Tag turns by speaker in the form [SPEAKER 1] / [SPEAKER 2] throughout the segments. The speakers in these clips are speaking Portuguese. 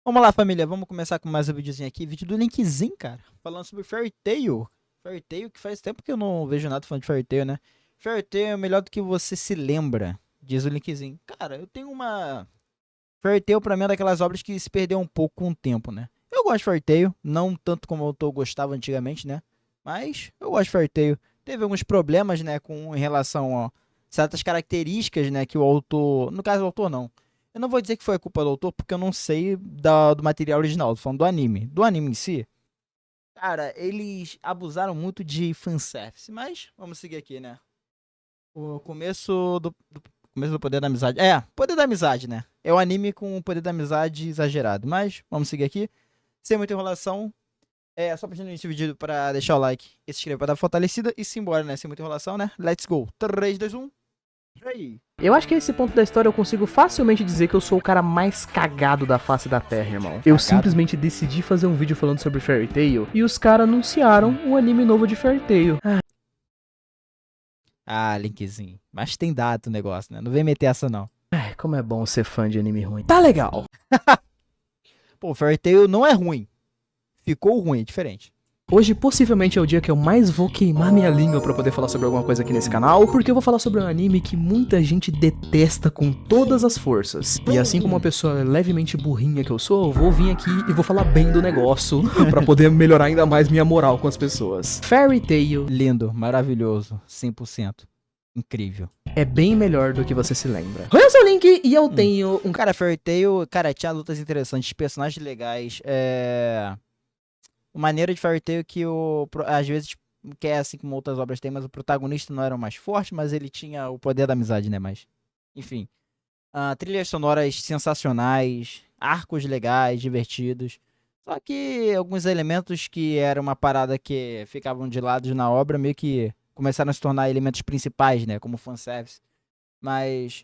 [SPEAKER 1] Vamos lá, família, vamos começar com mais um videozinho aqui, vídeo do Linkzinho, cara, falando sobre Fairy Tail. Fairy Tail, que faz tempo que eu não vejo nada falando de Fairy Tail, né? Fairy Tail é melhor do que você se lembra, diz o Linkzinho. Cara, eu tenho uma... Fairy Tail pra mim é daquelas obras que se perdeu um pouco com o tempo, né? Eu gosto de Fairy Tail, não tanto como eu gostava antigamente, né? Mas eu gosto de Fairy Tail. Teve alguns problemas, né, em relação a certas características, né, que o autor... No caso, o autor não. Eu não vou dizer que foi a culpa do autor, porque eu não sei do material original, tô falando do anime. Do anime em si, cara, eles abusaram muito de fanservice, mas vamos seguir aqui, né? O começo do Poder da Amizade. É, Poder da Amizade, né? É o anime com o Poder da Amizade exagerado, mas vamos seguir aqui. Sem muita enrolação. É, só pedindo esse vídeo pra deixar o like e se inscrever pra dar fortalecida e simbora, né? Sem muita enrolação, né? Let's go. 3, 2, 1. Aí.
[SPEAKER 2] Eu acho que nesse ponto da história eu consigo facilmente dizer que eu sou o cara mais cagado da face da terra, irmão. Eu
[SPEAKER 1] Cagado?
[SPEAKER 2] simplesmente decidi fazer um vídeo falando sobre Fairy Tail e os caras anunciaram um anime novo de Fairy Tail.
[SPEAKER 1] Ah, Linkzinho. Mas tem data o negócio, né? Não vem meter essa, não.
[SPEAKER 2] Ai, como é bom ser fã de anime ruim. Tá legal.
[SPEAKER 1] Pô, Fairy Tail não é ruim. Ficou ruim, é diferente.
[SPEAKER 2] Hoje possivelmente é o dia que eu mais vou queimar minha língua pra poder falar sobre alguma coisa aqui nesse canal, porque eu vou falar sobre um anime que muita gente detesta com todas as forças. E assim como uma pessoa levemente burrinha que eu sou, eu vou vir aqui e vou falar bem do negócio pra poder melhorar ainda mais minha moral com as pessoas. Fairy Tail
[SPEAKER 1] Lindo, maravilhoso, 100%. Incrível.
[SPEAKER 2] é bem melhor do que você se lembra. Eu sou o Link e eu tenho um...
[SPEAKER 1] Cara, Fairy Tail, cara, tinha lutas interessantes, personagens legais, maneira de Fairy Tail que às vezes, que é assim como outras obras tem, mas o protagonista não era o mais forte, mas ele tinha o poder da amizade, né? Mas, enfim. Trilhas sonoras sensacionais, arcos legais, divertidos. Só que alguns elementos que era uma parada que ficavam de lado na obra, meio que começaram a se tornar elementos principais, né? Como fanservice. Mas...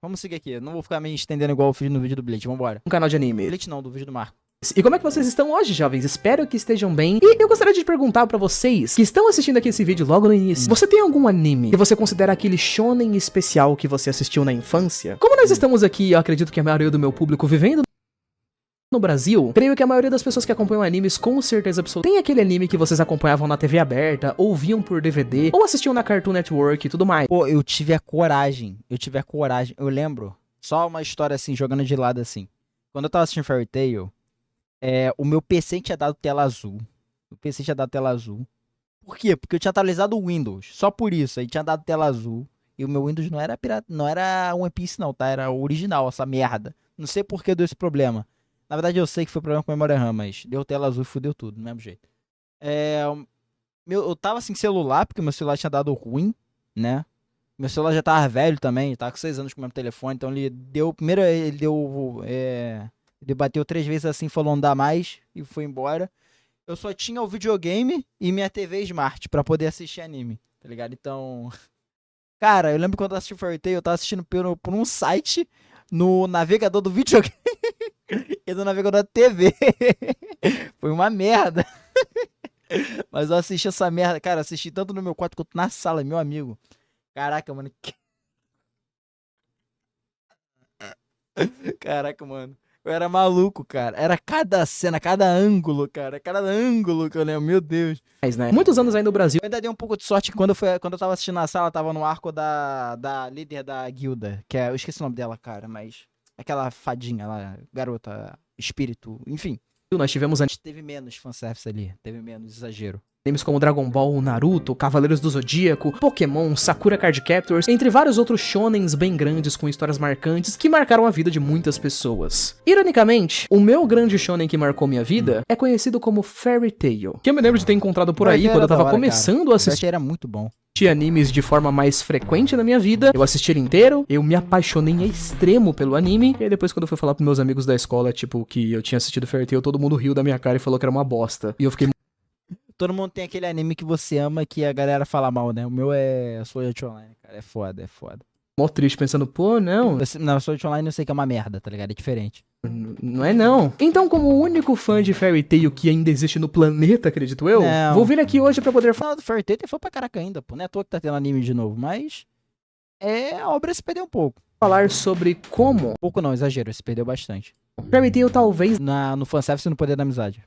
[SPEAKER 1] vamos seguir aqui. Não vou ficar me estendendo igual eu fiz no vídeo do Bleach. Vambora.
[SPEAKER 2] canal de anime.
[SPEAKER 1] Bleach não, do vídeo do Marco.
[SPEAKER 2] E como é que vocês estão hoje, jovens? Espero que estejam bem. E eu gostaria de perguntar pra vocês que estão assistindo aqui esse vídeo logo no início. Você tem algum anime que você considera aquele shonen especial que você assistiu na infância? Como nós estamos aqui, eu acredito que a maioria do meu público vivendo no Brasil, creio que a maioria das pessoas que acompanham animes com certeza absoluta tem aquele anime que vocês acompanhavam na TV aberta, ou viam por DVD, ou assistiam na Cartoon Network e tudo mais.
[SPEAKER 1] Pô, eu tive a coragem. Eu lembro, só uma história assim, jogando de lado assim. Quando eu tava assistindo Fairy Tail, o meu PC tinha dado tela azul. Por quê? Porque eu tinha atualizado o Windows. Só por isso. Aí tinha dado tela azul. E o meu Windows não era pirata, não era One Piece não, tá? Era o original, essa merda. Não sei por que deu esse problema. Na verdade eu sei que foi problema com a memória RAM, mas deu tela azul e fudeu tudo, do mesmo jeito. Eu tava sem celular, porque meu celular tinha dado ruim, né? Meu celular já tava velho também, tava com 6 anos com o mesmo telefone, então ele deu... Primeiro ele deu... Ele bateu 3 vezes assim, falou não dá mais e foi embora. Eu só tinha o videogame e minha TV Smart pra poder assistir anime, tá ligado? Então... Cara, eu lembro quando eu assisti Fairy Tail, eu tava assistindo por um site no navegador do videogame e no navegador da TV. Foi uma merda. Mas eu assisti essa merda, cara, assisti tanto no meu quarto quanto na sala, meu amigo. Caraca, mano. Caraca, mano. Eu era maluco, cara. Era cada cena, cada ângulo, cara. Cada ângulo que eu lembro, meu Deus.
[SPEAKER 2] Né? Muitos anos aí no Brasil.
[SPEAKER 1] Eu ainda dei um pouco de sorte que quando eu tava assistindo na sala, tava no arco da líder da guilda. Que é, eu esqueci o nome dela, cara, mas... Aquela fadinha lá, garota, espírito, enfim.
[SPEAKER 2] Nós tivemos
[SPEAKER 1] Teve menos fanservice ali, teve menos exagero.
[SPEAKER 2] animes como Dragon Ball, Naruto, Cavaleiros do Zodíaco, Pokémon, Sakura Card Captors, entre vários outros shonens bem grandes com histórias marcantes que marcaram a vida de muitas pessoas. Ironicamente, o meu grande shonen que marcou minha vida é conhecido como Fairy Tail, que eu me lembro de ter encontrado por aí quando eu tava começando a assistir
[SPEAKER 1] Era muito bom.
[SPEAKER 2] Animes de forma mais frequente na minha vida. Eu assisti ele inteiro, eu me apaixonei em extremo pelo anime, e aí depois quando eu fui falar pros meus amigos da escola, tipo, que eu tinha assistido Fairy Tail, todo mundo riu da minha cara e falou que era uma bosta. E eu fiquei...
[SPEAKER 1] Todo mundo tem aquele anime que você ama que a galera fala mal, né? O meu é Sword Art Online, cara. É foda.
[SPEAKER 2] mó triste, pensando, pô, não.
[SPEAKER 1] Não, Sword Art Online eu sei que é uma merda, tá ligado? É diferente.
[SPEAKER 2] Não é não. Então, como o único fã de Fairy Tail que ainda existe no planeta, acredito eu,
[SPEAKER 1] Não.
[SPEAKER 2] vou vir aqui hoje pra poder falar
[SPEAKER 1] Fala do Fairy Tail, tem fã pra caraca ainda, pô. Não é à toa que tá tendo anime de novo, mas... a obra se perdeu um pouco.
[SPEAKER 2] sobre como
[SPEAKER 1] Pouco não, exagero, se perdeu bastante.
[SPEAKER 2] Fairy Tail talvez
[SPEAKER 1] no fanservice e no poder da amizade.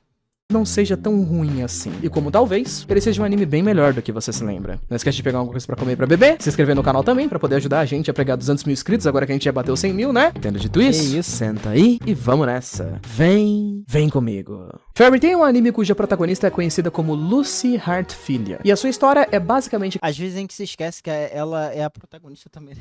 [SPEAKER 2] não seja tão ruim assim. E como talvez, ele seja um anime bem melhor do que você se lembra. Não esquece de pegar alguma coisa pra comer e pra beber, se inscrever no canal também, pra poder ajudar a gente a pegar 200 mil inscritos, agora que a gente já bateu 100 mil, né? Tendo dito isso, senta aí e vamos nessa. Vem comigo. Fairy Tail é um anime cuja protagonista é conhecida como Lucy Hart Filha. E a sua história é basicamente...
[SPEAKER 1] Às vezes a gente se esquece que ela é a protagonista também.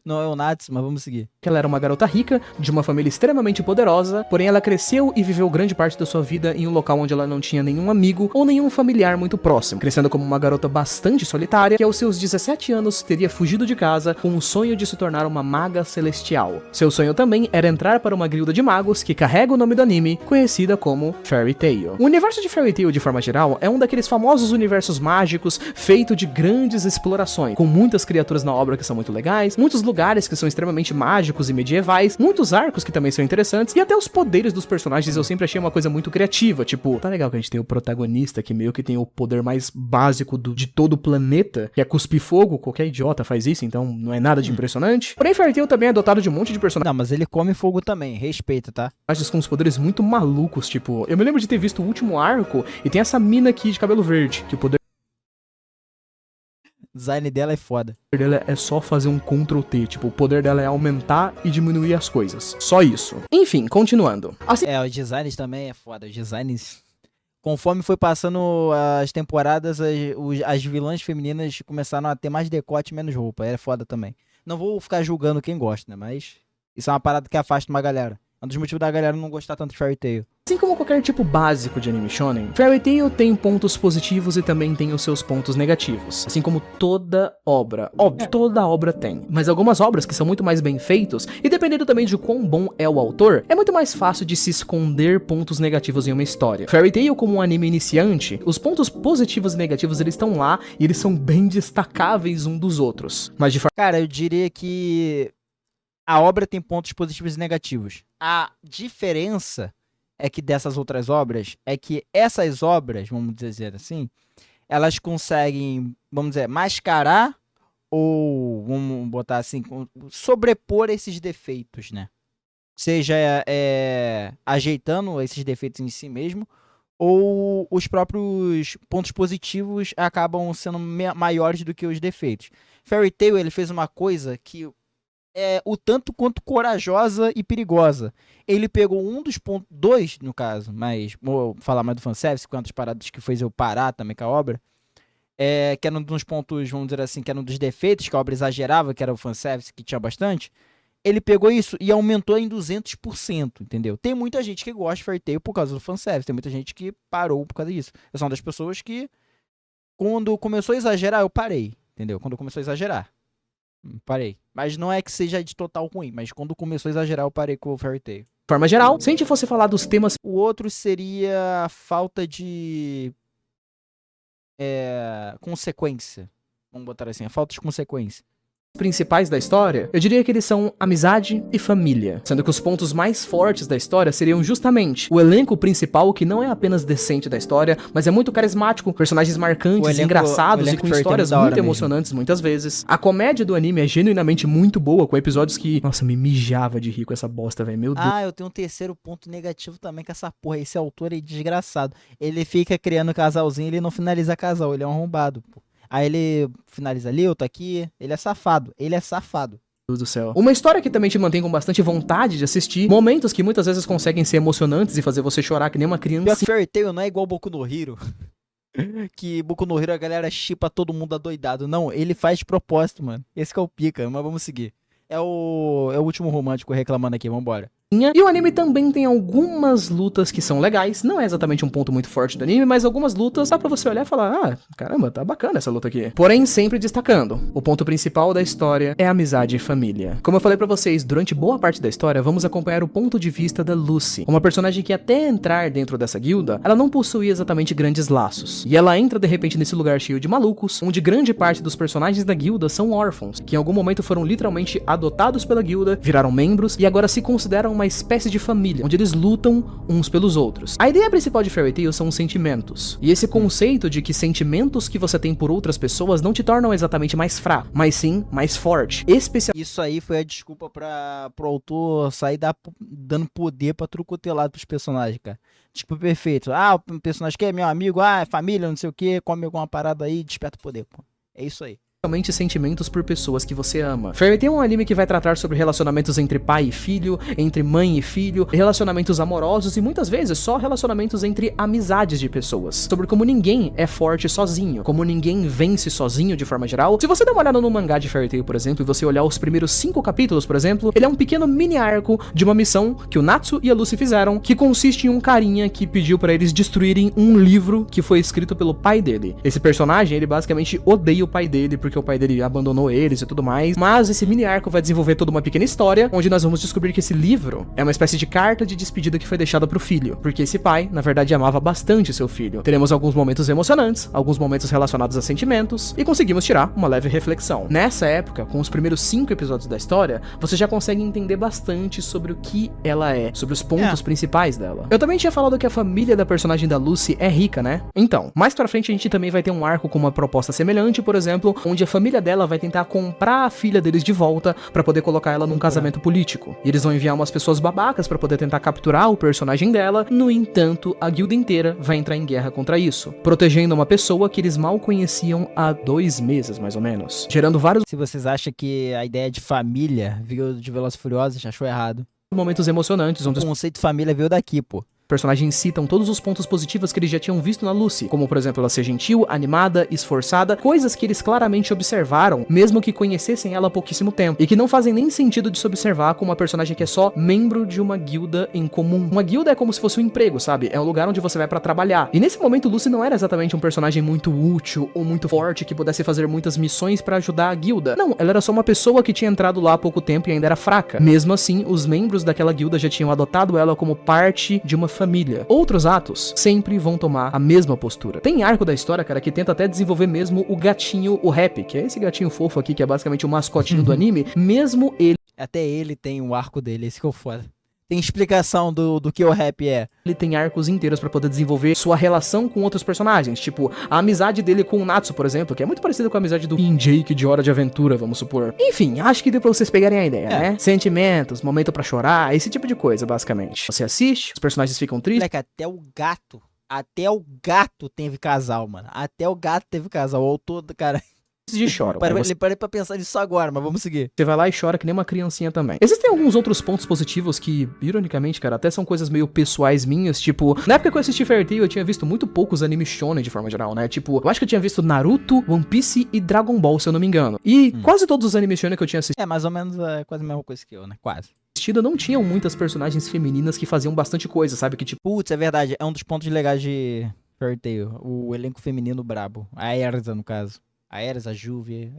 [SPEAKER 1] Não é o Natsu, mas vamos seguir.
[SPEAKER 2] que ela era uma garota rica, de uma família extremamente poderosa, porém ela cresceu e viveu grande parte da sua vida em um local onde ela não tinha nenhum amigo ou nenhum familiar muito próximo, crescendo como uma garota bastante solitária, que aos seus 17 anos teria fugido de casa com o sonho de se tornar uma maga celestial. Seu sonho também era entrar para uma guilda de magos que carrega o nome do anime, conhecida como Fairy Tail. O universo de Fairy Tail, de forma geral, é um daqueles famosos universos mágicos feito de grandes explorações, com muitas criaturas na obra que são muito legais, muitos lugares que são extremamente mágicos e medievais, muitos arcos que também são interessantes, e até os poderes dos personagens eu sempre achei uma coisa muito criativa, tipo, tá legal que a gente tem o protagonista que meio que tem o poder mais básico de todo o planeta, que é cuspir fogo, qualquer idiota faz isso, então não é nada de impressionante. Porém, Fairy Tail também é dotado de um monte de personagens
[SPEAKER 1] Não, mas ele come fogo também, respeita, tá?
[SPEAKER 2] com uns poderes muito malucos, tipo, eu me lembro de ter visto o último arco, e tem essa mina aqui de cabelo verde, que o poder
[SPEAKER 1] O design dela é foda.
[SPEAKER 2] dela é só fazer um Ctrl T, tipo, o poder dela é aumentar e diminuir as coisas. Só isso. Enfim, continuando. Assim,
[SPEAKER 1] Os designs também é foda. Os designs. Conforme foi passando as temporadas, as vilãs femininas começaram a ter mais decote e menos roupa. É foda também. Não vou ficar julgando quem gosta, né? Mas isso é uma parada que afasta uma galera. É um dos motivos da galera não gostar tanto de Fairy Tail.
[SPEAKER 2] assim como qualquer tipo básico de anime shonen, Fairy Tail tem pontos positivos e também tem os seus pontos negativos. Assim como toda obra. Óbvio, toda obra tem. Mas algumas obras que são muito mais bem feitos, e dependendo também de quão bom é o autor, é muito mais fácil de se esconder pontos negativos em uma história. Fairy Tail, como um anime iniciante, os pontos positivos e negativos eles estão lá e eles são bem destacáveis um dos outros. Mas de forma...
[SPEAKER 1] Cara, eu diria que a obra tem pontos positivos e negativos. A diferença é que dessas outras obras é que essas obras, vamos dizer assim, elas conseguem, vamos dizer, mascarar ou, vamos botar assim, sobrepor esses defeitos, né? Seja ajeitando esses defeitos em si mesmo, ou os próprios pontos positivos acabam sendo maiores do que os defeitos. Fairy Tail, ele fez uma coisa que é o tanto quanto corajosa e perigosa. Ele pegou um dos pontos, dois no caso, mas vou falar mais do fanservice, quantas paradas que fez eu parar também com a obra, que era um dos pontos, vamos dizer assim, que era um dos defeitos que a obra exagerava, que era o fanservice, que tinha bastante. Ele pegou isso e aumentou em 200%, entendeu? Tem muita gente que gosta de Fairy Tail por causa do fanservice, tem muita gente que parou por causa disso. Eu sou uma das pessoas que, quando começou a exagerar, eu parei, entendeu? Quando começou a exagerar, parei. Mas não é que seja de total ruim, mas quando começou a exagerar, eu parei com o Fairy Tail.
[SPEAKER 2] De forma geral, se a gente fosse falar dos temas...
[SPEAKER 1] O outro seria a falta de consequência. Vamos botar assim, a falta de consequência.
[SPEAKER 2] principais da história, eu diria que eles são amizade e família, sendo que os pontos mais fortes da história seriam justamente o elenco principal, que não é apenas decente da história, mas é muito carismático, personagens marcantes, engraçados e com histórias muito emocionantes muitas vezes. A comédia do anime é genuinamente muito boa, com episódios que, nossa, me mijava de rir com essa bosta, velho, meu Deus.
[SPEAKER 1] Eu tenho um terceiro ponto negativo também com essa porra, esse autor é desgraçado. Ele fica criando casalzinho, ele não finaliza casal, ele é um arrombado, pô. Aí ele finaliza ali, eu tô aqui. Ele é safado.
[SPEAKER 2] Deus do céu. Uma história que também te mantém com bastante vontade de assistir, momentos que muitas vezes conseguem ser emocionantes e fazer você chorar que nem uma criança.
[SPEAKER 1] Pior que Fairy Tail não é igual Boku no Hero. Que Boku no Hero a galera shippa todo mundo adoidado. Não, ele faz de propósito, mano. Esse que é o pica, mas vamos seguir. É o último romântico reclamando aqui, vambora.
[SPEAKER 2] E o anime também tem algumas lutas que são legais, não é exatamente um ponto muito forte do anime, mas algumas lutas dá pra você olhar e falar, caramba, tá bacana essa luta aqui. Porém, sempre destacando, o ponto principal da história é amizade e família. Como eu falei pra vocês, durante boa parte da história, vamos acompanhar o ponto de vista da Lucy, uma personagem que até entrar dentro dessa guilda, ela não possuía exatamente grandes laços. E ela entra de repente nesse lugar cheio de malucos, onde grande parte dos personagens da guilda são órfãos, que em algum momento foram literalmente adotados pela guilda, viraram membros e agora se consideram uma espécie de família, onde eles lutam uns pelos outros. A ideia principal de Fairy Tail são os sentimentos. E esse conceito de que sentimentos que você tem por outras pessoas não te tornam exatamente mais fraco, mas sim mais forte.
[SPEAKER 1] Isso aí foi a desculpa pro autor sair dando poder pra trucotelado pros personagens, cara. Tipo, perfeito. Ah, o personagem que é meu amigo, é família, não sei o que, come alguma parada aí, desperta o poder, pô. É isso aí.
[SPEAKER 2] Realmente sentimentos por pessoas que você ama. Fairy Tail é um anime que vai tratar sobre relacionamentos entre pai e filho, entre mãe e filho, relacionamentos amorosos e muitas vezes só relacionamentos entre amizades de pessoas. Sobre como ninguém é forte sozinho, como ninguém vence sozinho de forma geral. Se você der uma olhada no mangá de Fairy Tail, por exemplo, e você olhar os primeiros 5 capítulos, por exemplo, ele é um pequeno mini arco de uma missão que o Natsu e a Lucy fizeram, que consiste em um carinha que pediu pra eles destruírem um livro que foi escrito pelo pai dele. Esse personagem, ele basicamente odeia o pai dele, porque o pai dele abandonou eles e tudo mais, mas esse mini arco vai desenvolver toda uma pequena história, onde nós vamos descobrir que esse livro é uma espécie de carta de despedida que foi deixada pro filho, porque esse pai, na verdade, amava bastante seu filho. Teremos alguns momentos emocionantes, alguns momentos relacionados a sentimentos, e conseguimos tirar uma leve reflexão. Nessa época, com os primeiros 5 episódios da história, você já consegue entender bastante sobre o que ela é, sobre os pontos principais dela. Eu também tinha falado que a família da personagem da Lucy é rica, né? Então, mais pra frente a gente também vai ter um arco com uma proposta semelhante, por exemplo, onde a família dela vai tentar comprar a filha deles de volta pra poder colocar ela num casamento político. E eles vão enviar umas pessoas babacas pra poder tentar capturar o personagem dela. No entanto, a guilda inteira vai entrar em guerra contra isso, protegendo uma pessoa que eles mal conheciam há 2 meses, mais ou menos, gerando vários
[SPEAKER 1] Se vocês acham que a ideia de família veio de Velozes e Furiosos, achou errado.
[SPEAKER 2] momentos emocionantes, onde
[SPEAKER 1] O conceito família veio daqui, pô.
[SPEAKER 2] personagens citam todos os pontos positivos que eles já tinham visto na Lucy, como por exemplo ela ser gentil, animada, esforçada, coisas que eles claramente observaram, mesmo que conhecessem ela há pouquíssimo tempo, e que não fazem nem sentido de se observar com uma personagem que é só membro de uma guilda em comum. Uma guilda é como se fosse um emprego, sabe? É um lugar onde você vai pra trabalhar. E nesse momento Lucy não era exatamente um personagem muito útil ou muito forte que pudesse fazer muitas missões pra ajudar a guilda. Não, ela era só uma pessoa que tinha entrado lá há pouco tempo e ainda era fraca. Mesmo assim, os membros daquela guilda já tinham adotado ela como parte de uma família. Outros atos sempre vão tomar a mesma postura. Tem arco da história, cara, que tenta até desenvolver mesmo o gatinho, o Happy, que é esse gatinho fofo aqui, que é basicamente o mascotinho do anime, mesmo ele
[SPEAKER 1] Até ele tem um arco dele, esse que eu foda. Tem explicação do que o rap é.
[SPEAKER 2] Ele tem arcos inteiros pra poder desenvolver sua relação com outros personagens, tipo a amizade dele com o Natsu, por exemplo, que é muito parecida com a amizade do Jake de Hora de Aventura, vamos supor. Enfim, acho que deu pra vocês pegarem a ideia, né? Sentimentos, momento pra chorar, esse tipo de coisa, basicamente. Você assiste, os personagens ficam tristes.
[SPEAKER 1] Moleque, até o gato teve casal, mano. Até o gato teve casal. O autor do cara.
[SPEAKER 2] De choram.
[SPEAKER 1] Parei pra pensar nisso agora, mas vamos seguir.
[SPEAKER 2] Você vai lá e chora que nem uma criancinha também. Existem alguns outros pontos positivos que, ironicamente, cara, até são coisas meio pessoais minhas, tipo, na época que eu assisti Fairy Tail, eu tinha visto muito poucos animes shonen de forma geral, né? Tipo, eu acho que eu tinha visto Naruto, One Piece e Dragon Ball, se eu não me engano. E quase todos os animes shonen que eu tinha assistido,
[SPEAKER 1] É, mais ou menos quase a mesma coisa que eu, né? Quase.
[SPEAKER 2] não tinham muitas personagens femininas que faziam bastante coisa, sabe? Que tipo,
[SPEAKER 1] Putz, é verdade. É um dos pontos legais de Fairy Tail. O elenco feminino brabo. A Erza, no caso. A Erza, a Juve.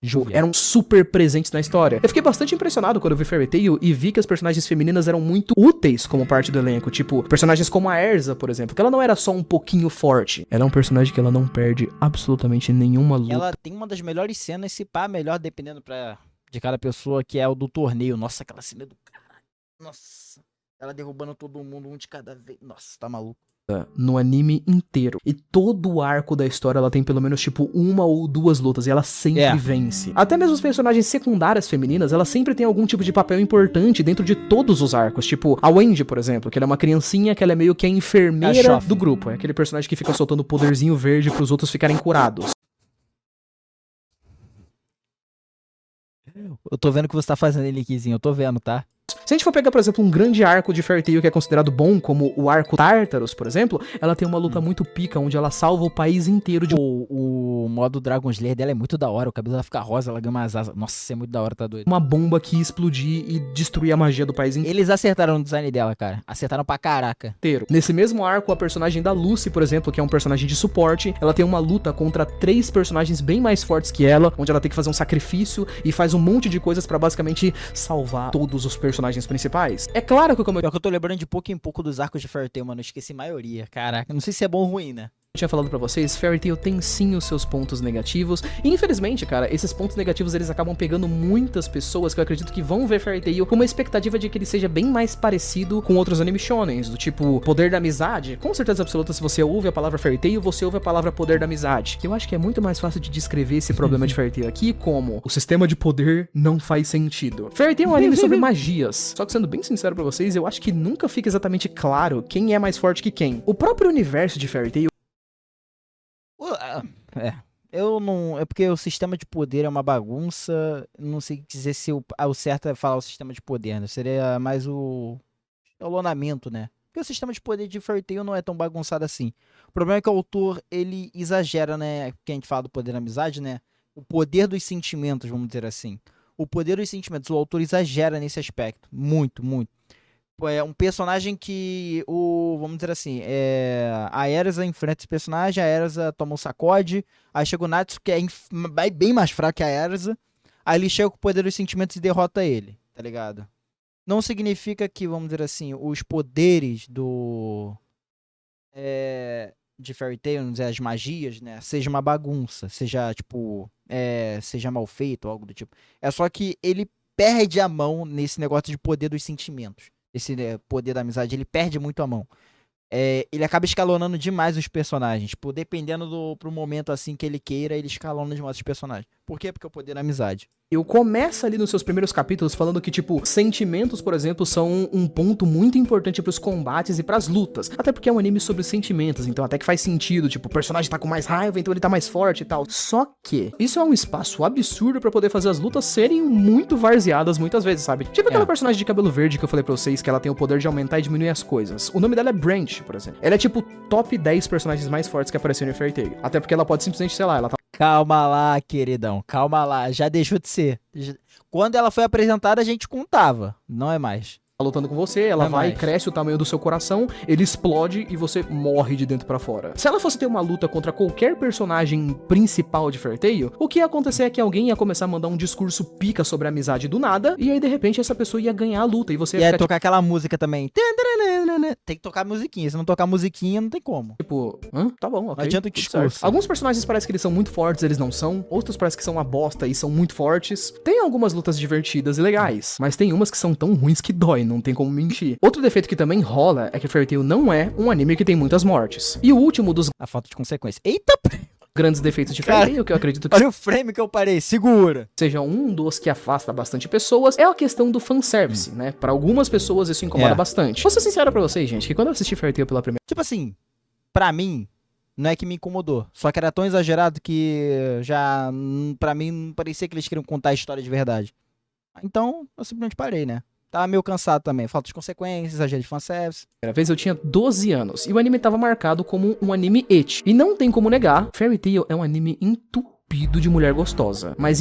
[SPEAKER 1] Júlia.
[SPEAKER 2] eram super presentes na história. Eu fiquei bastante impressionado quando eu vi Fairy Tail e vi que as personagens femininas eram muito úteis como parte do elenco. Tipo, personagens como a Erza, por exemplo, que ela não era só um pouquinho forte. Ela é um personagem que ela não perde absolutamente nenhuma luta.
[SPEAKER 1] Ela tem uma das melhores cenas, se pá, melhor dependendo de cada pessoa, que é o do torneio. Nossa, aquela cena do caralho. Nossa. Ela derrubando todo mundo, um de cada vez. Nossa, tá maluco.
[SPEAKER 2] No anime inteiro. E todo o arco da história, ela tem pelo menos, tipo, 1 ou 2 lutas. E ela sempre vence. Até mesmo os personagens secundárias femininas, ela sempre tem algum tipo de papel importante dentro de todos os arcos. Tipo, a Wendy, por exemplo, que ela é uma criancinha, que ela é meio que a enfermeira do grupo. É aquele personagem que fica soltando poderzinho verde pros outros ficarem curados.
[SPEAKER 1] Eu tô vendo o que você tá fazendo, Linkzinho. Eu tô vendo, tá?
[SPEAKER 2] Se a gente for pegar, por exemplo, um grande arco de Fairy Tail que é considerado bom, como o arco Tartarus, por exemplo, ela tem uma luta muito pica, onde ela salva o país inteiro de...
[SPEAKER 1] O modo Dragon Slayer dela é muito da hora. O cabelo dela fica rosa, ela ganha umas asas. Nossa, isso é muito da hora, tá doido.
[SPEAKER 2] uma bomba que ia explodir e destruir a magia do país
[SPEAKER 1] Eles acertaram no design dela, cara. Acertaram pra caraca.
[SPEAKER 2] inteiro. Nesse mesmo arco, a personagem da Lucy, por exemplo, que é um personagem de suporte, ela tem uma luta contra 3 personagens bem mais fortes que ela, onde ela tem que fazer um sacrifício e faz um monte de coisas pra basicamente salvar todos os personagens principais. É claro que, como eu
[SPEAKER 1] Pior que eu tô lembrando de pouco em pouco dos arcos de Fairy Tail, mano. Eu esqueci a maioria. Caraca, não sei se é bom ou ruim, né?
[SPEAKER 2] Eu tinha falado pra vocês, Fairy Tail tem sim os seus pontos negativos, e infelizmente, cara, esses pontos negativos eles acabam pegando muitas pessoas que eu acredito que vão ver Fairy Tail com uma expectativa de que ele seja bem mais parecido com outros anime shonens, do tipo poder da amizade. Com certeza absoluta, se você ouve a palavra Fairy Tail, você ouve a palavra poder da amizade, que eu acho que é muito mais fácil de descrever esse problema de Fairy Tail aqui como o sistema de poder não faz sentido. Fairy Tail é um anime sobre magias, só que sendo bem sincero pra vocês, eu acho que nunca fica exatamente claro quem é mais forte que quem. O próprio universo de Fairy Tail
[SPEAKER 1] Eu não. É porque o sistema de poder é uma bagunça. Não sei dizer se o certo é falar o sistema de poder, né? Seria mais o escalonamento, né? Porque o sistema de poder de Fairy Tail não é tão bagunçado assim. O problema é que o autor, ele exagera, né? Porque a gente fala do poder da amizade, né? O poder dos sentimentos, vamos dizer assim. O poder dos sentimentos, o autor exagera nesse aspecto. Muito, muito. É um personagem que vamos dizer assim, a Erza enfrenta esse personagem, a Erza toma um sacode, aí chega o Natsu, que é bem mais fraco que a Erza, aí ele chega com o poder dos sentimentos e derrota ele, tá ligado? Não significa que, vamos dizer assim, os poderes de Fairy Tail, vamos dizer, as magias, né, seja uma bagunça, seja, tipo, seja mal feito ou algo do tipo. É só que ele perde a mão nesse negócio de poder dos sentimentos. Esse poder da amizade, ele perde muito a mão. Ele acaba escalonando demais os personagens. Tipo, dependendo pro momento assim que ele queira, ele escalona demais os personagens. Por quê? Porque é o poder da amizade.
[SPEAKER 2] Eu começo ali nos seus primeiros capítulos falando que, tipo, sentimentos, por exemplo, são um ponto muito importante pros combates e pras lutas. Até porque é um anime sobre sentimentos, então até que faz sentido, tipo, o personagem tá com mais raiva, então ele tá mais forte e tal. Só que isso é um espaço absurdo pra poder fazer as lutas serem muito varzeadas muitas vezes, sabe? Tipo aquela personagem de cabelo verde que eu falei pra vocês, que ela tem o poder de aumentar e diminuir as coisas. O nome dela é Branch, por exemplo. Ela é, tipo, top 10 personagens mais fortes que apareceram em Fairy Tail. Até porque ela pode simplesmente, sei lá, ela tá...
[SPEAKER 1] Calma lá, queridão. Calma lá. Já deixou de ser. Quando ela foi apresentada, a gente contava. Não é mais.
[SPEAKER 2] lutando com você, ela vai e cresce o tamanho do seu coração, ele explode e você morre de dentro pra fora. Se ela fosse ter uma luta contra qualquer personagem principal de Fairy Tail, o que ia acontecer é que alguém ia começar a mandar um discurso pica sobre a amizade do nada, e aí de repente essa pessoa ia ganhar a luta, e você ia
[SPEAKER 1] ficar, tocar aquela música também. Tem que tocar musiquinha, se não tocar musiquinha não tem como.
[SPEAKER 2] Tipo, tá bom, ok.
[SPEAKER 1] Não adianta o discurso.
[SPEAKER 2] Alguns personagens parecem que eles são muito fortes, eles não são, outros parecem que são uma bosta e são muito fortes. Tem algumas lutas divertidas e legais, mas tem umas que são tão ruins que dói, não tem como mentir. Outro defeito que também rola é que Fairy Tail não é um anime que tem muitas mortes. E o último dos...
[SPEAKER 1] A falta de consequência. Eita!
[SPEAKER 2] Grandes defeitos de Fairy Tail, que eu acredito que...
[SPEAKER 1] Olha o frame que eu parei, segura!
[SPEAKER 2] Seja um dos que afasta bastante pessoas, é a questão do fanservice, né? Pra algumas pessoas isso incomoda bastante. Vou ser sincero pra vocês, gente, que quando eu assisti Fairy Tail pela primeira...
[SPEAKER 1] Tipo assim, pra mim, não é que me incomodou. Só que era tão exagerado que já, pra mim, não parecia que eles queriam contar a história de verdade. Então, eu simplesmente parei, né? Tava meio cansado também. Falta de consequências, exagero de fanservice.
[SPEAKER 2] Primeira vez eu tinha 12 anos e o anime tava marcado como um anime ecchi. E não tem como negar, Fairy Tail é um anime entupido de mulher gostosa. Mas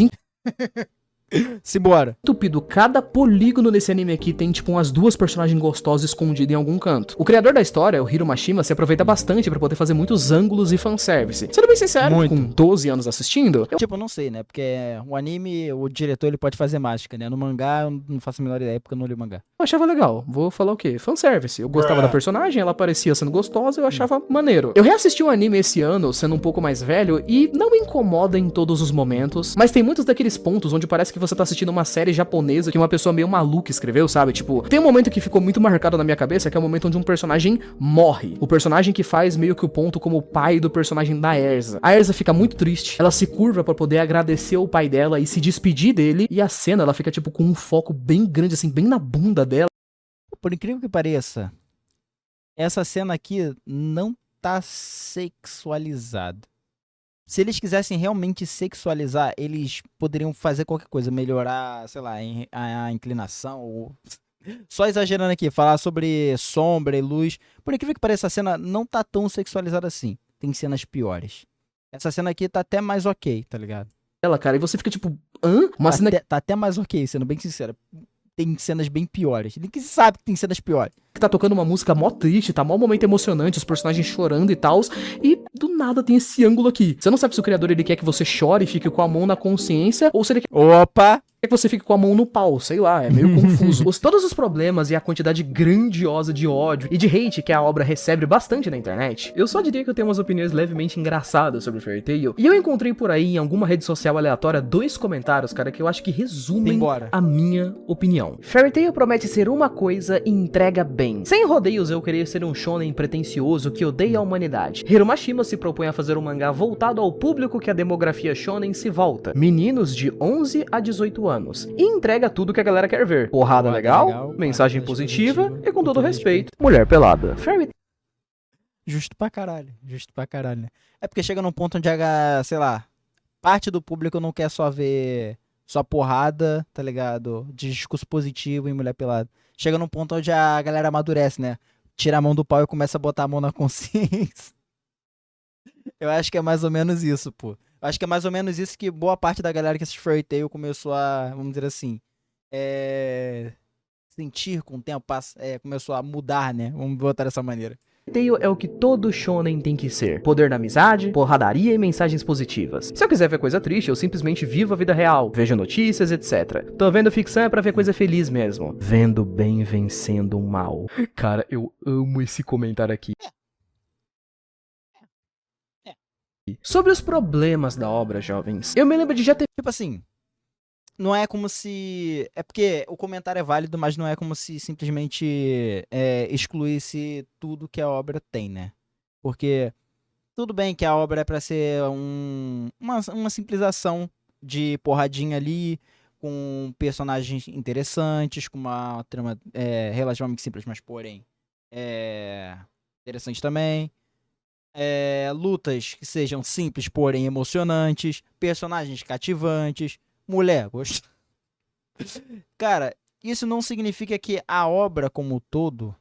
[SPEAKER 1] Simbora.
[SPEAKER 2] Entupido, cada polígono desse anime aqui tem tipo umas duas personagens gostosas escondidas em algum canto. O criador da história, o Hiro Mashima, se aproveita bastante pra poder fazer muitos ângulos e fanservice. Sendo bem sincero, com 12 anos assistindo...
[SPEAKER 1] Tipo, eu não sei, né? Porque o anime, o diretor, ele pode fazer mágica, né? No mangá, eu não faço a menor ideia, porque eu não li o mangá.
[SPEAKER 2] Eu achava legal. Vou falar o quê? Fanservice. Eu gostava da personagem, ela parecia sendo gostosa, eu achava maneiro. Eu reassisti o anime esse ano, sendo um pouco mais velho, e não me incomoda em todos os momentos, mas tem muitos daqueles pontos onde parece que você tá assistindo uma série japonesa que uma pessoa meio maluca escreveu, sabe? Tipo, tem um momento que ficou muito marcado na minha cabeça, que é o momento onde um personagem morre. O personagem que faz meio que o ponto como o pai do personagem da Erza. A Erza fica muito triste, ela se curva pra poder agradecer o pai dela e se despedir dele, e a cena, ela fica tipo com um foco bem grande, assim, bem na bunda dela.
[SPEAKER 1] Por incrível que pareça, essa cena aqui não tá sexualizada. Se eles quisessem realmente sexualizar, eles poderiam fazer qualquer coisa, melhorar, sei lá, a inclinação, ou... Só exagerando aqui, falar sobre sombra e luz. Por incrível que pareça, a cena não tá tão sexualizada assim. Tem cenas piores. Essa cena aqui tá até mais ok, tá ligado?
[SPEAKER 2] Ela, cara, e você fica tipo, hã? Uma cena...
[SPEAKER 1] Tá até mais ok, sendo bem sincero. Tem cenas bem piores. Ninguém sabe que tem cenas piores.
[SPEAKER 2] tá tocando uma música mó triste, tá mó momento emocionante, os personagens chorando e tal, e do nada tem esse ângulo aqui. Você não sabe se o criador ele quer que você chore e fique com a mão na consciência, ou se ele quer
[SPEAKER 1] Opa!
[SPEAKER 2] que você fique com a mão no pau, sei lá, é meio confuso. Todos os problemas e a quantidade grandiosa de ódio e de hate que a obra recebe bastante na internet, eu só diria que eu tenho umas opiniões levemente engraçadas sobre Fairy Tail, e eu encontrei por aí em alguma rede social aleatória 2 comentários, cara, que eu acho que resumem a minha opinião. Fairy Tail promete ser uma coisa e entrega bem. Sem rodeios eu queria ser um shonen pretencioso que odeia a humanidade. Hiromashima se propõe a fazer um mangá voltado ao público que a demografia shonen se volta. Meninos de 11 a 18 anos. E entrega tudo que a galera quer ver. Porrada legal, mensagem positiva e com todo respeito, mulher pelada. Fairy
[SPEAKER 1] Justo pra caralho, né? É porque chega num ponto onde, sei lá, parte do público não quer só ver só porrada, tá ligado? De discurso positivo em mulher pelada. Chega num ponto onde a galera amadurece, né? Tira a mão do pau e começa a botar a mão na consciência. Eu acho que é mais ou menos isso, pô. Eu acho que é mais ou menos isso que boa parte da galera que assiste Fairy Tail começou a, vamos dizer assim, sentir com o tempo, começou a mudar, né? Vamos botar dessa maneira.
[SPEAKER 2] Tail é o que todo shonen tem que ser. Poder na amizade, porradaria e mensagens positivas. Se eu quiser ver coisa triste, eu simplesmente vivo a vida real, vejo notícias, etc. Tô vendo ficção é pra ver coisa feliz mesmo. Vendo bem vencendo o mal. Cara, eu amo esse comentário aqui. Sobre os problemas da obra, jovens, eu me lembro de já ter...
[SPEAKER 1] Tipo assim, não é como se... É porque o comentário é válido, mas não é como se simplesmente excluísse tudo que a obra tem, né? Porque tudo bem que a obra é pra ser uma simplização de porradinha ali, com personagens interessantes, com uma trama relativamente simples, mas porém interessante também. Lutas que sejam simples, porém emocionantes, personagens cativantes, mulher, gosto. Cara, isso não significa que a obra como um todo,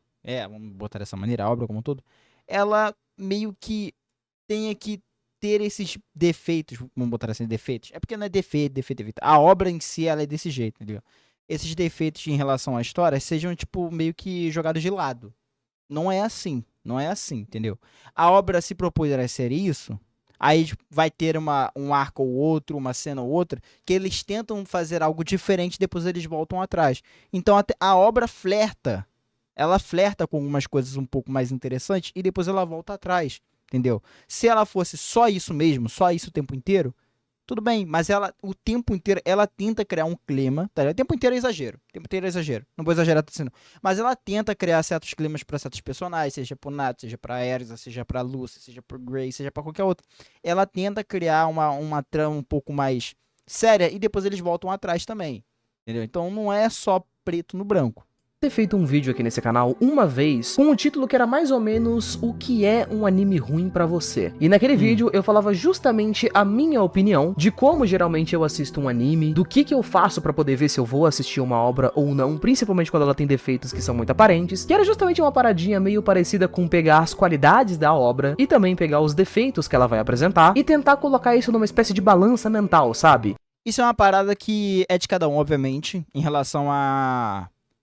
[SPEAKER 1] vamos botar dessa maneira, a obra como um todo, ela meio que tenha que ter esses defeitos, vamos botar assim, defeitos. É porque não é defeito. A obra em si, ela é desse jeito, entendeu? Esses defeitos em relação à história sejam, tipo, meio que jogados de lado. Não é assim, entendeu? A obra se propôs a ser isso, aí vai ter um arco ou outro, uma cena ou outra, que eles tentam fazer algo diferente, depois eles voltam atrás. Então a obra flerta, ela flerta com algumas coisas um pouco mais interessantes, e depois ela volta atrás, entendeu? Se ela fosse só isso mesmo, só isso o tempo inteiro, tudo bem, mas ela, o tempo inteiro, ela tenta criar um clima, tá? O tempo inteiro é exagero, não vou exagerar tudo assim, mas ela tenta criar certos climas pra certos personagens, seja pro Nato, seja pra Erza, seja pra Lucy, seja pro Grace, seja pra qualquer outro. Ela tenta criar uma trama um pouco mais séria, e depois eles voltam atrás também, entendeu? Então não é só preto no branco.
[SPEAKER 2] Ter feito um vídeo aqui nesse canal uma vez com um título que era mais ou menos o que é um anime ruim pra você. E naquele vídeo eu falava justamente a minha opinião de como geralmente eu assisto um anime, do que eu faço pra poder ver se eu vou assistir uma obra ou não, principalmente quando ela tem defeitos que são muito aparentes, que era justamente uma paradinha meio parecida com pegar as qualidades da obra e também pegar os defeitos que ela vai apresentar e tentar colocar isso numa espécie de balança mental, sabe?
[SPEAKER 1] Isso é uma parada que é de cada um, obviamente, em relação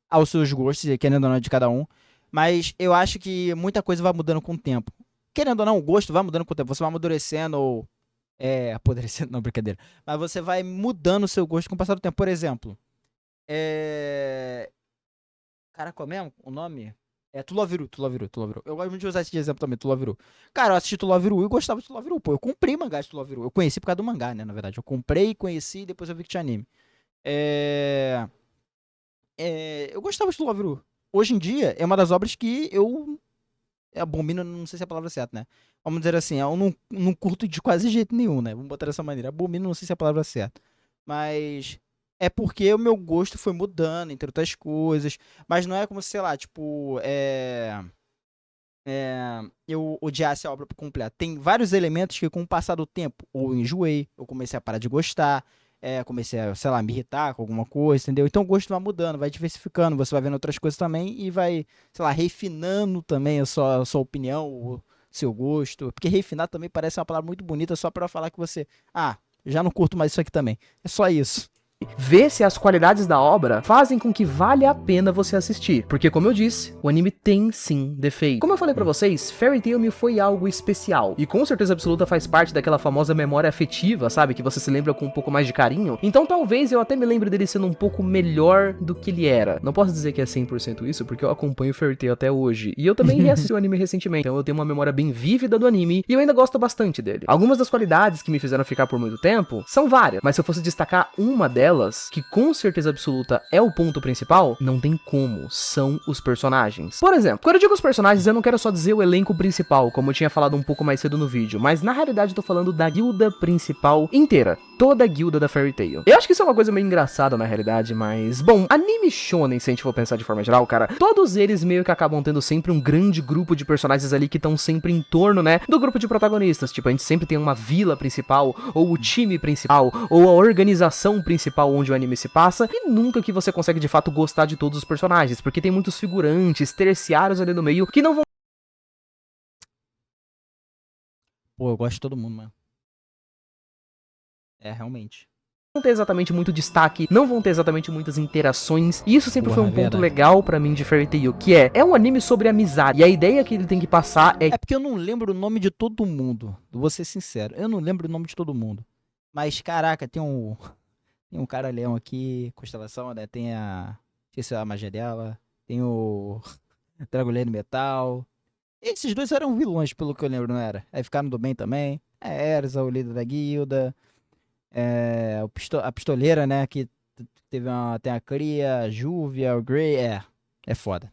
[SPEAKER 1] aos seus gostos, querendo ou não, de cada um. Mas eu acho que muita coisa vai mudando com o tempo. Querendo ou não, o gosto vai mudando com o tempo. Você vai amadurecendo ou... apodrecendo, não, brincadeira. Mas você vai mudando o seu gosto com o passar do tempo. Por exemplo... Cara, qual é mesmo o nome? Tuloviru. Eu gosto muito de usar esse exemplo também, Tuloviru. Cara, eu assisti Tuloviru e gostava de Tuloviru. Pô, eu comprei mangá de Tuloviru. Eu conheci por causa do mangá, né, na verdade. Eu comprei, conheci e depois eu vi que tinha anime. Eu gostava de Tuloviru. Hoje em dia, é uma das obras que eu abomino, não sei se é a palavra certa, né? Vamos dizer assim, eu não curto de quase jeito nenhum, né? Vamos botar dessa maneira. Abomino, não sei se é a palavra certa. Mas é porque o meu gosto foi mudando, entre outras coisas. Mas não é como, sei lá, tipo, eu odiasse a obra por completo. Tem vários elementos que, com o passar do tempo, ou eu enjoei, eu comecei a parar de gostar. Comecei a, sei lá, me irritar com alguma coisa, entendeu? Então o gosto vai mudando, vai diversificando, você vai vendo outras coisas também e vai, sei lá, refinando também a sua opinião, o seu gosto. Porque refinar também parece uma palavra muito bonita só pra falar que você, já não curto mais isso aqui também. É só isso.
[SPEAKER 2] ver se as qualidades da obra fazem com que valha a pena você assistir. Porque, como eu disse, o anime tem sim defeito. Como eu falei pra vocês, Fairy Tail me foi algo especial. E com certeza absoluta faz parte daquela famosa memória afetiva, sabe? Que você se lembra com um pouco mais de carinho. Então talvez eu até me lembre dele sendo um pouco melhor do que ele era. Não posso dizer que é 100% isso, porque eu acompanho Fairy Tail até hoje. E eu também reassisti o anime recentemente. Então eu tenho uma memória bem vívida do anime e eu ainda gosto bastante dele. Algumas das qualidades que me fizeram ficar por muito tempo são várias. Mas se eu fosse destacar uma delas, que com certeza absoluta é o ponto principal, não tem como, são os personagens. Por exemplo, quando eu digo os personagens, eu não quero só dizer o elenco principal, como eu tinha falado um pouco mais cedo no vídeo, mas na realidade eu tô falando da guilda principal inteira, toda a guilda da Fairy Tail. Eu acho que isso é uma coisa meio engraçada na realidade, mas, bom, anime shonen, se a gente for pensar de forma geral, cara, todos eles meio que acabam tendo sempre um grande grupo de personagens ali que estão sempre em torno, né, do grupo de protagonistas. Tipo, a gente sempre tem uma vila principal, ou o time principal, ou a organização principal onde o anime se passa, e nunca que você consegue de fato gostar de todos os personagens, porque tem muitos figurantes, terciários ali no meio, que não vão...
[SPEAKER 1] Pô, eu gosto de todo mundo, mano. É, realmente.
[SPEAKER 2] ter exatamente muito destaque, não vão ter exatamente muitas interações, e isso sempre foi um ponto legal pra mim de Fairy Tail, que é um anime sobre amizade, e a ideia que ele tem que passar é...
[SPEAKER 1] É porque eu não lembro o nome de todo mundo, vou ser sincero, eu não lembro o nome de todo mundo, mas caraca, tem um cara leão aqui, constelação, né, tem a... esqueci a magia dela, tem o Dragoleiro Metal, esses dois eram vilões, pelo que eu lembro, não era? Aí ficaram do bem também, Erza, o líder da guilda, a pistoleira, né, que tem a Cria, a Júvia, o Grey, é foda.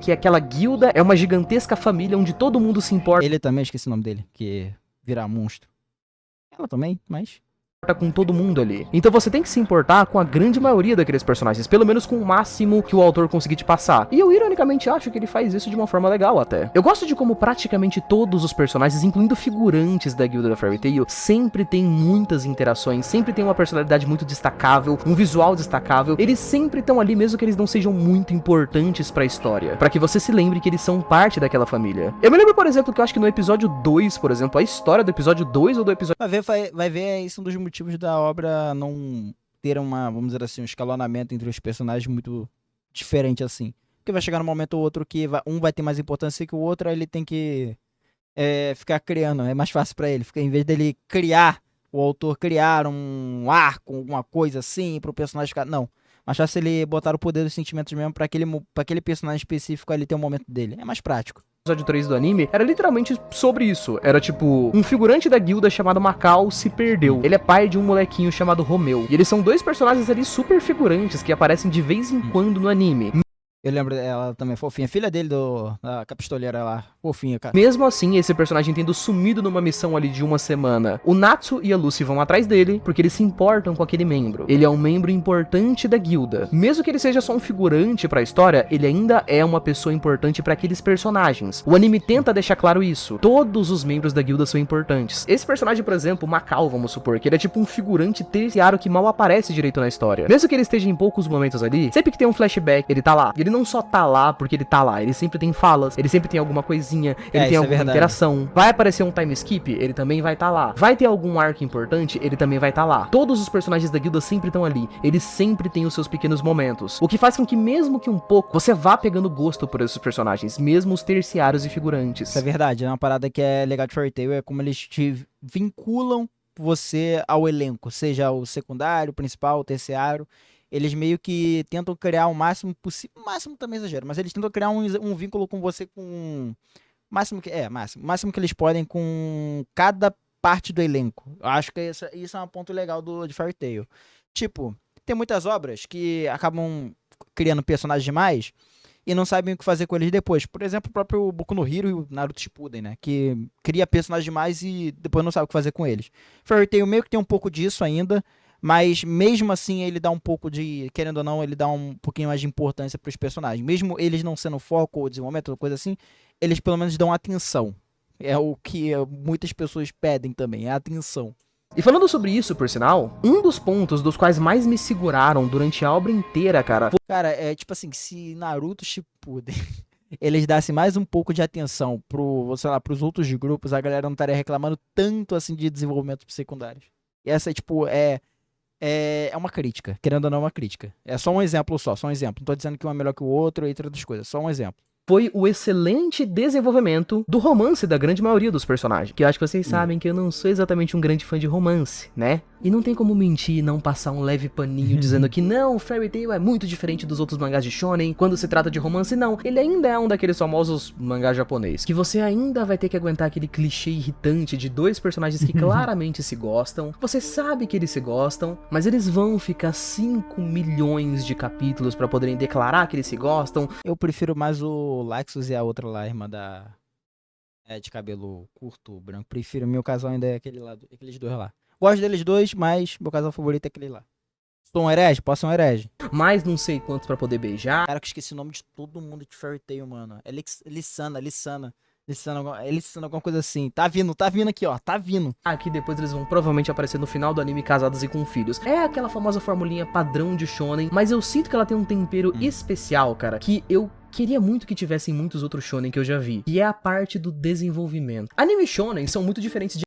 [SPEAKER 2] Que aquela guilda é uma gigantesca família onde todo mundo se importa.
[SPEAKER 1] Ele também, esqueci o nome dele, que vira monstro. Ela também, mas...
[SPEAKER 2] com todo mundo ali. Então você tem que se importar com a grande maioria daqueles personagens, pelo menos com o máximo que o autor conseguir te passar. E eu ironicamente acho que ele faz isso de uma forma legal até. Eu gosto de como praticamente todos os personagens, incluindo figurantes da guilda da Fairy Tail, sempre tem muitas interações, sempre tem uma personalidade muito destacável, um visual destacável. Eles sempre estão ali mesmo que eles não sejam muito importantes pra história, pra que você se lembre que eles são parte daquela família. Eu me lembro, por exemplo, que eu acho que no episódio 2, por exemplo, a história do episódio 2 ou do episódio...
[SPEAKER 1] Vai ver, isso é um dos motivos da obra não ter vamos dizer assim, um escalonamento entre os personagens muito diferente assim. Porque vai chegar num momento ou outro que um vai ter mais importância que o outro, aí ele tem que ficar criando, é mais fácil pra ele. Em vez dele o autor criar um arco, alguma coisa assim, pro personagem ficar... Não. Mais fácil ele botar o poder dos sentimentos mesmo pra aquele personagem específico ali ter um momento dele. É mais prático.
[SPEAKER 2] O episódio 3 do anime era literalmente sobre isso. Era tipo, um figurante da guilda chamado Macau se perdeu. Ele é pai de um molequinho chamado Romeu. E eles são dois personagens ali super figurantes que aparecem de vez em quando no anime.
[SPEAKER 1] Eu lembro dela também, fofinha. Filha dele, da capistoleira lá. Fofinha, cara.
[SPEAKER 2] Mesmo assim, esse personagem tendo sumido numa missão ali de uma semana, o Natsu e a Lucy vão atrás dele, porque eles se importam com aquele membro. Ele é um membro importante da guilda. Mesmo que ele seja só um figurante pra história, ele ainda é uma pessoa importante pra aqueles personagens. O anime tenta deixar claro isso. Todos os membros da guilda são importantes. Esse personagem, por exemplo, o Macau, vamos supor, que ele é tipo um figurante terciário que mal aparece direito na história. Mesmo que ele esteja em poucos momentos ali, sempre que tem um flashback, ele tá lá. Ele não só tá lá porque ele tá lá, ele sempre tem falas, ele sempre tem alguma coisinha, ele tem alguma interação. Vai aparecer um time skip, ele também vai tá lá. Vai ter algum arco importante, ele também vai tá lá. Todos os personagens da guilda sempre estão ali, eles sempre têm os seus pequenos momentos. O que faz com que mesmo que um pouco, você vá pegando gosto por esses personagens, mesmo os terciários e figurantes.
[SPEAKER 1] Isso é verdade, é uma parada que é legal de Fairy Tail, é como eles te vinculam você ao elenco, seja o secundário, o principal, o terciário. Eles meio que tentam criar o máximo possível, o máximo também é exagero, mas eles tentam criar um vínculo com você com máximo que eles podem com cada parte do elenco. Eu acho que isso é um ponto legal de Fairy Tail. Tipo, tem muitas obras que acabam criando personagens demais e não sabem o que fazer com eles depois. Por exemplo, o próprio Boku no Hero e o Naruto Shippuden, né? Que cria personagens demais e depois não sabe o que fazer com eles. Fairy Tail meio que tem um pouco disso ainda, mas mesmo assim ele dá um pouco de, querendo ou não, ele dá um pouquinho mais de importância para os personagens. Mesmo eles não sendo foco ou desenvolvimento ou coisa assim, eles pelo menos dão atenção. É o que muitas pessoas pedem também, é a atenção.
[SPEAKER 2] E falando sobre isso, por sinal, um dos pontos dos quais mais me seguraram durante a obra inteira, cara...
[SPEAKER 1] Cara, é tipo assim, se Naruto Shippuden eles dessem mais um pouco de atenção pros outros grupos, a galera não estaria reclamando tanto assim de desenvolvimento secundários. E essa, tipo, é uma crítica. Querendo ou não, é uma crítica. É só um exemplo só um exemplo. Não tô dizendo que um é melhor que o outro, entre outras coisas. Só um exemplo.
[SPEAKER 2] Foi o excelente desenvolvimento do romance da grande maioria dos personagens. Que eu acho que vocês sabem que eu não sou exatamente um grande fã de romance, né? E não tem como mentir e não passar um leve paninho dizendo que não, Fairy Tail é muito diferente dos outros mangás de shonen quando se trata de romance. Não, ele ainda é um daqueles famosos mangás japonês, que você ainda vai ter que aguentar aquele clichê irritante de dois personagens que claramente se gostam. Você sabe que eles se gostam, mas eles vão ficar 5 milhões de capítulos pra poderem declarar que eles se gostam.
[SPEAKER 1] Eu prefiro mais o Laxus e a outra lá, a irmã da... de cabelo curto, branco. Prefiro, meu casal ainda é aqueles dois lá. Gosto deles dois, mas meu casal favorito é aquele lá. Sou um herege? Posso ser um herege.
[SPEAKER 2] Mais não sei quantos pra poder beijar.
[SPEAKER 1] Cara, que eu esqueci o nome de todo mundo de Fairy Tail, mano. É Lissana, alguma coisa assim. Tá vindo aqui, ó. Tá vindo.
[SPEAKER 2] Aqui depois eles vão provavelmente aparecer no final do anime casados e com filhos. É aquela famosa formulinha padrão de shonen, mas eu sinto que ela tem um tempero especial, cara, que eu queria muito que tivesse em muitos outros shonen que eu já vi, que é a parte do desenvolvimento. Anime shonen são muito diferentes de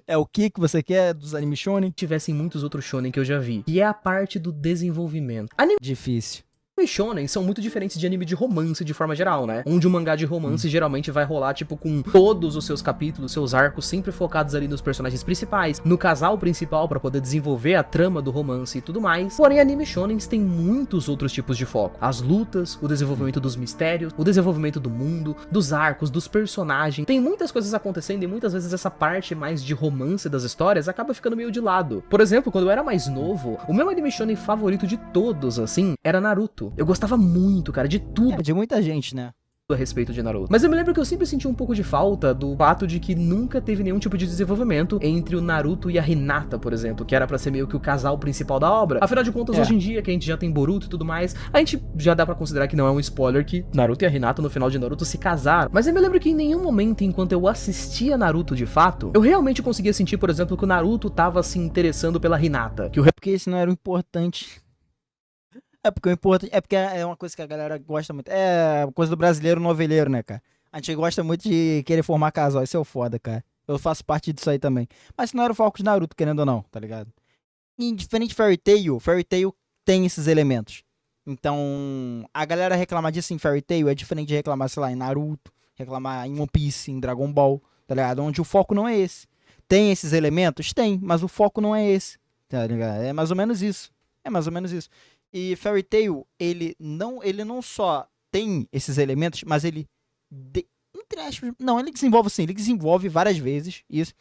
[SPEAKER 1] É o que você quer dos anime shonen?
[SPEAKER 2] tivessem muitos outros shonen que eu já vi, que é a parte do desenvolvimento.
[SPEAKER 1] Difícil.
[SPEAKER 2] Anime shonen são muito diferentes de anime de romance de forma geral, né? Onde um mangá de romance geralmente vai rolar, tipo, com todos os seus capítulos, seus arcos, sempre focados ali nos personagens principais, no casal principal pra poder desenvolver a trama do romance e tudo mais. Porém, anime shonens tem muitos outros tipos de foco. As lutas, o desenvolvimento dos mistérios, o desenvolvimento do mundo, dos arcos, dos personagens. Tem muitas coisas acontecendo e muitas vezes essa parte mais de romance das histórias acaba ficando meio de lado. Por exemplo, quando eu era mais novo, o meu anime shonen favorito de todos, assim, era Naruto. Eu gostava muito, cara, de tudo
[SPEAKER 1] De muita gente, né?
[SPEAKER 2] a respeito de Naruto. Mas eu me lembro que eu sempre senti um pouco de falta do fato de que nunca teve nenhum tipo de desenvolvimento entre o Naruto e a Hinata, por exemplo, que era pra ser meio que o casal principal da obra. Afinal de contas, hoje em dia, que a gente já tem Boruto e tudo mais, a gente já dá pra considerar que não é um spoiler que Naruto e a Hinata no final de Naruto se casaram. Mas eu me lembro que em nenhum momento, enquanto eu assistia Naruto de fato, eu realmente conseguia sentir, por exemplo, que o Naruto tava se interessando pela Hinata. Que o
[SPEAKER 1] Porque isso não era o importante. É porque o importante. É porque é uma coisa que a galera gosta muito. É coisa do brasileiro noveleiro, né, cara? A gente gosta muito de querer formar casal. Isso é o foda, cara. Eu faço parte disso aí também. Mas isso não era o foco de Naruto, querendo ou não, tá ligado? E diferente de Fairy Tail tem esses elementos. Então, a galera reclamar disso em Fairy Tail é diferente de reclamar, sei lá, em Naruto, reclamar em One Piece, em Dragon Ball, tá ligado? Onde o foco não é esse. Tem esses elementos? Tem, mas o foco não é esse, tá ligado? É mais ou menos isso. É mais ou menos isso. E Fairy Tail, ele não só tem esses elementos, mas ele, entre aspas, não, ele desenvolve sim, ele desenvolve várias vezes isso,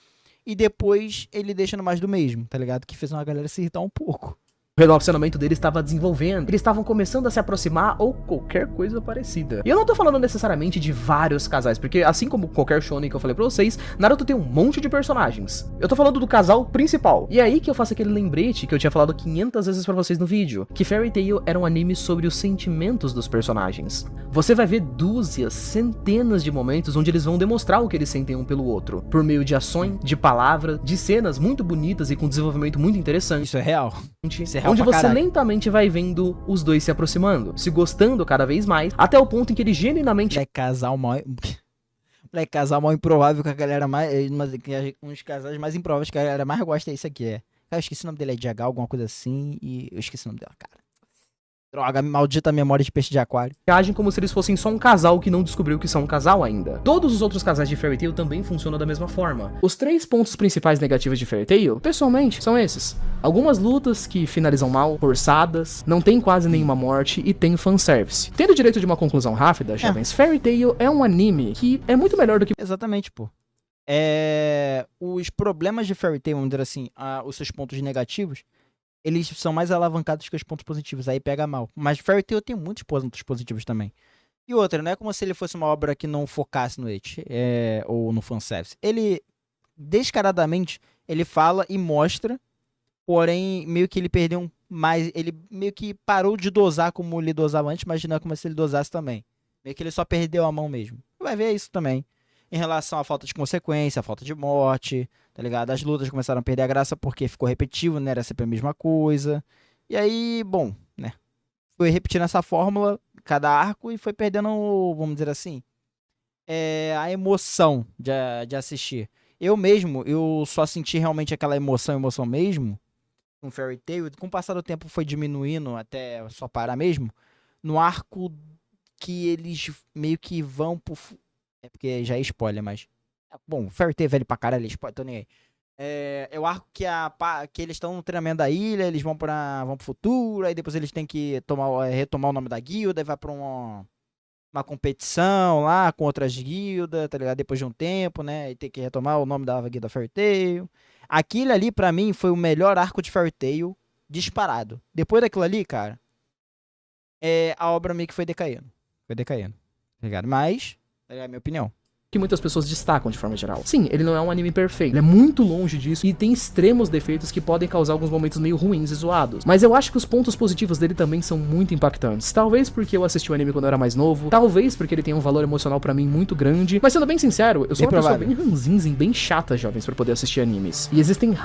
[SPEAKER 1] e depois ele deixa no mais do mesmo, tá ligado? Que fez uma galera se irritar um pouco.
[SPEAKER 2] relacionamento deles estava desenvolvendo, eles estavam começando a se aproximar ou qualquer coisa parecida. E eu não tô falando necessariamente de vários casais, porque assim como qualquer shonen que eu falei pra vocês, Naruto tem um monte de personagens. Eu tô falando do casal principal. E é aí que eu faço aquele lembrete que eu tinha falado 500 vezes pra vocês no vídeo, que Fairy Tail era um anime sobre os sentimentos dos personagens. Você vai ver dúzias, centenas de momentos onde eles vão demonstrar o que eles sentem um pelo outro, por meio de ações, de palavras, de cenas muito bonitas e com desenvolvimento muito interessante.
[SPEAKER 1] Isso é real. Isso é real
[SPEAKER 2] Onde
[SPEAKER 1] pra
[SPEAKER 2] você
[SPEAKER 1] caralho.
[SPEAKER 2] lentamente vai vendo os dois se aproximando, se gostando cada vez mais, até o ponto em que eles genuinamente
[SPEAKER 1] Moleque casal mal. Moleque casal mal improvável que a galera mais. Um dos casais mais improváveis que a galera mais gosta é isso aqui, é. Cara, eu esqueci o nome dele, é de H, alguma coisa assim, e eu esqueci o nome dela, cara. Droga, maldita memória de peixe de aquário.
[SPEAKER 2] agem como se eles fossem só um casal que não descobriu que são um casal ainda. Todos os outros casais de Fairy Tail também funcionam da mesma forma. Os 3 pontos principais negativos de Fairy Tail, pessoalmente, são esses. Algumas lutas que finalizam mal, forçadas, não tem quase nenhuma morte e tem fanservice. Tendo direito de uma conclusão rápida, jovens, Fairy Tail é um anime que é muito melhor do que
[SPEAKER 1] Exatamente, pô. Os problemas de Fairy Tail, vamos dizer assim, os seus pontos negativos, eles são mais alavancados que os pontos positivos, aí pega mal. Mas Fairy Tail tem muitos pontos positivos também. E outra, não é como se ele fosse uma obra que não focasse no ecchi, ou no fanservice. Ele, descaradamente, ele fala e mostra, porém, meio que ele perdeu mais, ele meio que parou de dosar como ele dosava antes, mas não é como se ele dosasse também. Meio que ele só perdeu a mão mesmo. Vai ver isso também. Em relação à falta de consequência, à falta de morte, tá ligado? As lutas começaram a perder a graça porque ficou repetitivo, né? Era sempre a mesma coisa. E aí, bom, né? Foi repetindo essa fórmula, cada arco, e foi perdendo, vamos dizer assim, a emoção de assistir. Eu só senti realmente aquela emoção mesmo, com Fairy Tail. Com o passar do tempo foi diminuindo até só parar mesmo, no arco que eles meio que vão pro... É porque já é spoiler, mas... Bom, Fairy Tail é velho pra caralho, spoiler, tô nem aí. É o arco que eles estão no treinamento da ilha, eles vão pro futuro, aí depois eles têm que retomar o nome da guilda, aí vai pra uma competição lá com outras guildas, tá ligado? Depois de um tempo, né? E tem que retomar o nome da guilda Fairy Tail. Aquilo ali, pra mim, foi o melhor arco de Fairy Tail disparado. Depois daquilo ali, cara, a obra meio que foi decaindo. Foi decaindo, tá ligado? Mas, é a minha opinião.
[SPEAKER 2] Que muitas pessoas destacam de forma geral. Sim, ele não é um anime perfeito, ele é muito longe disso e tem extremos defeitos que podem causar alguns momentos meio ruins e zoados. Mas eu acho que os pontos positivos dele também são muito impactantes. Talvez porque eu assisti o anime quando eu era mais novo, talvez porque ele tem um valor emocional pra mim muito grande, mas sendo bem sincero, eu sou uma pessoa bem ranzinza e bem chata, jovens, pra poder assistir animes. E existem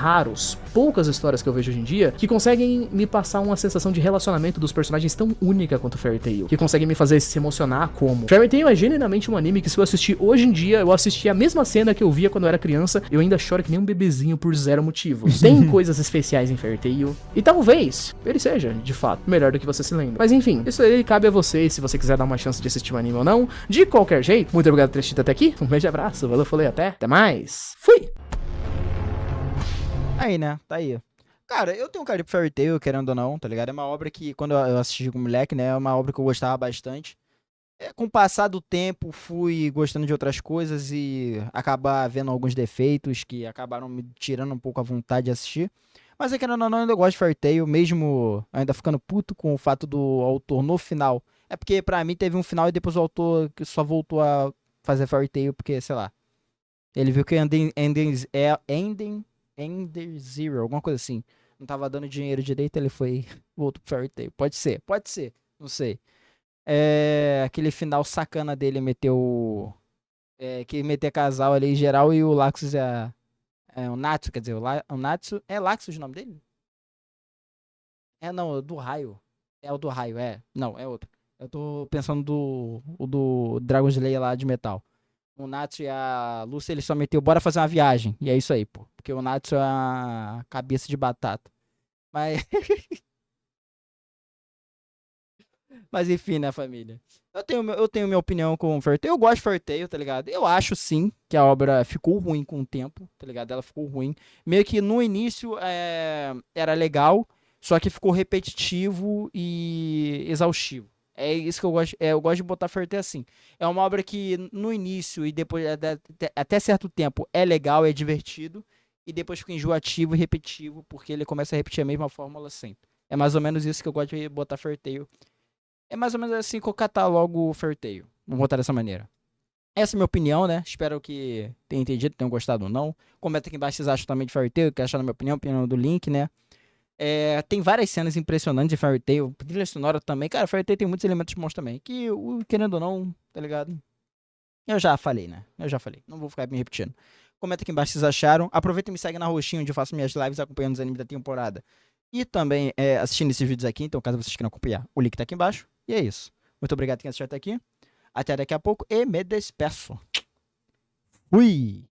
[SPEAKER 2] poucas histórias que eu vejo hoje em dia que conseguem me passar uma sensação de relacionamento dos personagens tão única quanto Fairy Tail, que conseguem me fazer se emocionar como. Fairy Tail é genuinamente um anime que se eu assistir hoje em dia, eu assisti a mesma cena que eu via quando eu era criança, eu ainda choro que nem um bebezinho por 0 motivos. Tem coisas especiais em Fairy Tail, e talvez ele seja, de fato, melhor do que você se lembra. Mas enfim, isso aí cabe a você, se você quiser dar uma chance de assistir um anime ou não. De qualquer jeito, muito obrigado por ter assistido até aqui, um beijo e abraço, valeu, falei, até mais, fui!
[SPEAKER 1] Aí, né? Tá aí. Cara, eu tenho um carinho pro Fairy Tail, querendo ou não, tá ligado? É uma obra que, quando eu assisti com moleque, né? É uma obra que eu gostava bastante. Com o passar do tempo, fui gostando de outras coisas e acabar vendo alguns defeitos que acabaram me tirando um pouco a vontade de assistir. Mas, querendo ou não, eu ainda gosto de Fairy Tail, mesmo ainda ficando puto com o fato do autor no final. É porque, pra mim, teve um final e depois o autor só voltou a fazer Fairy Tail porque, sei lá, ele viu que Ender Zero, alguma coisa assim, não tava dando dinheiro direito, ele foi, voltou pro Fairy Tail. Pode ser, não sei. Aquele final sacana dele meteu. Que meter casal ali em geral e o Laxus o Natsu, quer dizer, o Natsu. É Laxus o nome dele? Não, do raio. É o do raio, é. Não, é outro. Eu tô pensando do Dragon Slayer lá de metal. O Natsu e a Lucy, ele só meteu, bora fazer uma viagem. E é isso aí, pô. Porque o Natsu é a cabeça de batata. Mas. Mas enfim, né, família? Eu tenho minha opinião com o Fairy Tail. Eu gosto de Fairy Tail, tá ligado? Eu acho sim que a obra ficou ruim com o tempo, tá ligado? Ela ficou ruim. Meio que no início era legal, só que ficou repetitivo e exaustivo. É isso que eu gosto. Eu gosto de botar Fairy Tail assim. É uma obra que no início e depois, até certo tempo, é legal, é divertido. E depois fica enjoativo e repetitivo, porque ele começa a repetir a mesma fórmula sempre. É mais ou menos isso que eu gosto de botar Fairy Tail. É mais ou menos assim que eu catalogo o Fairy Tail. Vamos botar dessa maneira. Essa é a minha opinião, né? Espero que tenham entendido, tenham gostado ou não. Comenta aqui embaixo se vocês acham também de Fairy Tail, que acharam a minha opinião do Link, né? Tem várias cenas impressionantes de Fairy Tail. Trilha sonora também. Cara, Fairy Tail tem muitos elementos bons também. Que, querendo ou não, tá ligado? Eu já falei, né? Não vou ficar me repetindo. Comenta aqui embaixo se vocês acharam. Aproveita e me segue na roxinha, onde eu faço minhas lives acompanhando os animes da temporada. E também assistindo esses vídeos aqui. Então, caso vocês queiram acompanhar, o link tá aqui embaixo. E é isso. Muito obrigado por quem assistiu até aqui. Até daqui a pouco e me despeço. Fui!